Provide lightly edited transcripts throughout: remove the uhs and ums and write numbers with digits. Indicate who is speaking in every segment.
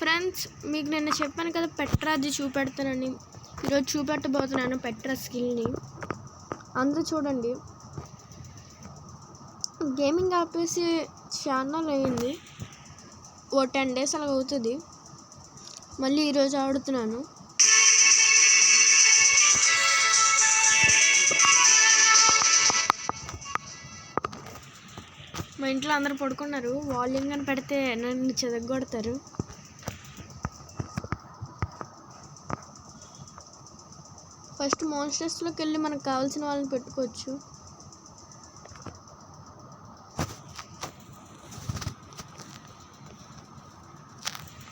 Speaker 1: Friends, మీకు నేను చెప్పాను కదా పెట్రాది చూపెడతానని. ఈరోజు చూపెట్టబోతున్నాను పెట్రా స్కిల్ని. అందరూ చూడండి. గేమింగ్ ఆపేసి ఛానల్ అయింది, ఓ 10 days అలా అవుతుంది. మళ్ళీ ఈరోజు ఆడుతున్నాను. మా ఇంట్లో అందరూ పడుకున్నారు. వాల్యూమ్ కానీ పెడితే నన్ను చెదగొడతారు. ఫస్ట్ మాన్స్టర్స్లోకి వెళ్ళి మనకు కావాల్సిన వాళ్ళని పెట్టుకోవచ్చు.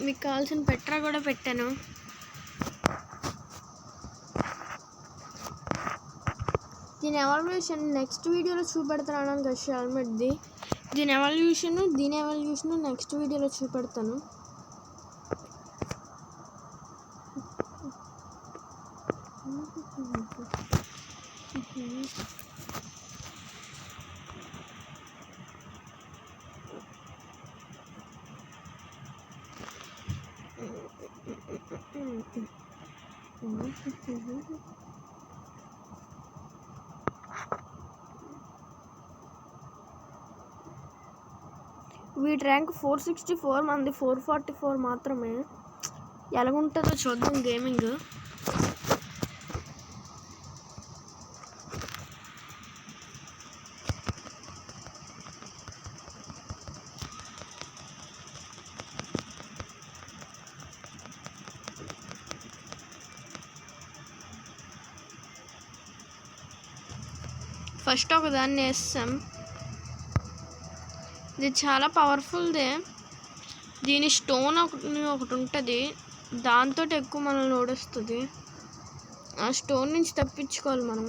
Speaker 1: మీకు కావాల్సిన పెట్రా కూడా పెట్టాను. దీని ఎవాల్యుయేషన్ నెక్స్ట్ వీడియోలో చూపెడతాను కదా షాల్మెట్ది. దీని ఎవాల్యుయేషన్ నెక్స్ట్ వీడియోలో చూపెడతాను. వీటి ర్యాంక్ 464, మంది 444 మాత్రమే. ఎలాగుంటుందో చూద్దాం గేమింగ్. ఫస్ట్ ఒకదాన్ని వేస్తాం. ఇది చాలా పవర్ఫుల్దే. దీని స్టోన్ ఒకటి ఉంటుంది, దాంతో ఎక్కువ మనల్ని ఓడిస్తుంది. ఆ స్టోన్ నుంచి తప్పించుకోవాలి మనం.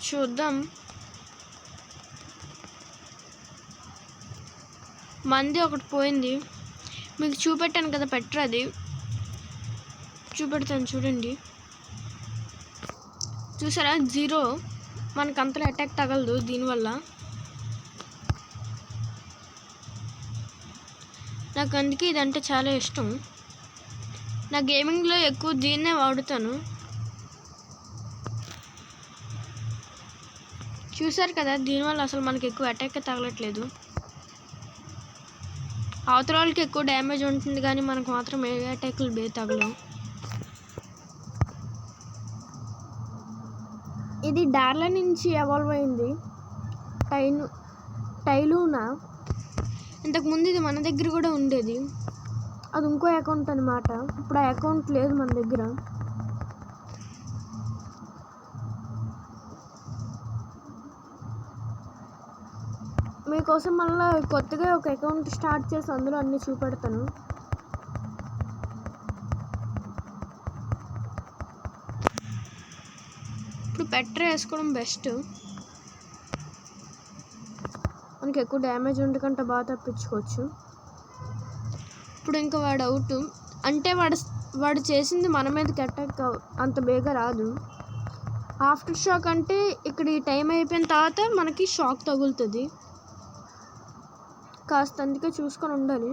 Speaker 1: చూద్దాం. మంది ఒకటి పోయింది. మీకు చూపెట్టాను కదా పెట్రాది, చూపెడతాను చూడండి. చూసారా 0, మనకు అంతలో అటాక్ తగలదు దీనివల్ల. నాకు అందుకే ఇదంటే చాలా ఇష్టం. నా గేమింగ్లో ఎక్కువ దీన్నే వాడుతాను. చూసారు కదా, దీనివల్ల అసలు మనకి ఎక్కువ అటాక్ తగలట్లేదు. అవతల వాళ్ళకి ఎక్కువ డ్యామేజ్ ఉంటుంది, కానీ మనకు మాత్రం ఏ అటాక్లు తగలవు. ఇది డార్లా నుంచి ఎవాల్వ్ అయింది, టైలూనా. ఇంతకుముందు ఇది మన దగ్గర కూడా ఉండేది, అది ఇంకో అకౌంట్ అనమాట. ఇప్పుడు ఆ అకౌంట్ లేదు మన దగ్గర. మీకోసం మళ్ళీ కొత్తగా ఒక అకౌంట్ స్టార్ట్ చేసి అందులో అన్నీ చూపెడతాను. ఇప్పుడు పెట్రా వేసుకోవడం బెస్ట్. మనకి ఎక్కువ డ్యామేజ్ ఉండకంటే బాగా తప్పించుకోవచ్చు. ఇప్పుడు ఇంకా వాడు అవుట్ అంటే వాడు చేసింది మన మీదకి అటాక్ అంత బేగా రాదు. ఆఫ్టర్ షాక్ అంటే ఇక్కడ ఈ టైం అయిపోయిన తర్వాత మనకి షాక్ తగులుతుంది. కాస్త అందుకే చూసుకొని ఉండాలి.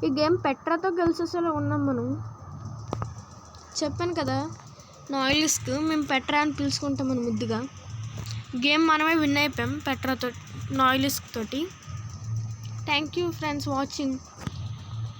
Speaker 1: ఈ గేమ్ పెట్రాతో గెలిచేసేలా ఉన్నాం మనం. చెప్పాను కదా, నాయిలిస్క్ మేము పెట్రా అని పిలుచుకుంటాం మనం ముద్దుగా. గేమ్ మనమే విన్ అయిపోయాం పెట్రాతో, నాయిలిస్క్ తోటి. Thank you friends watching.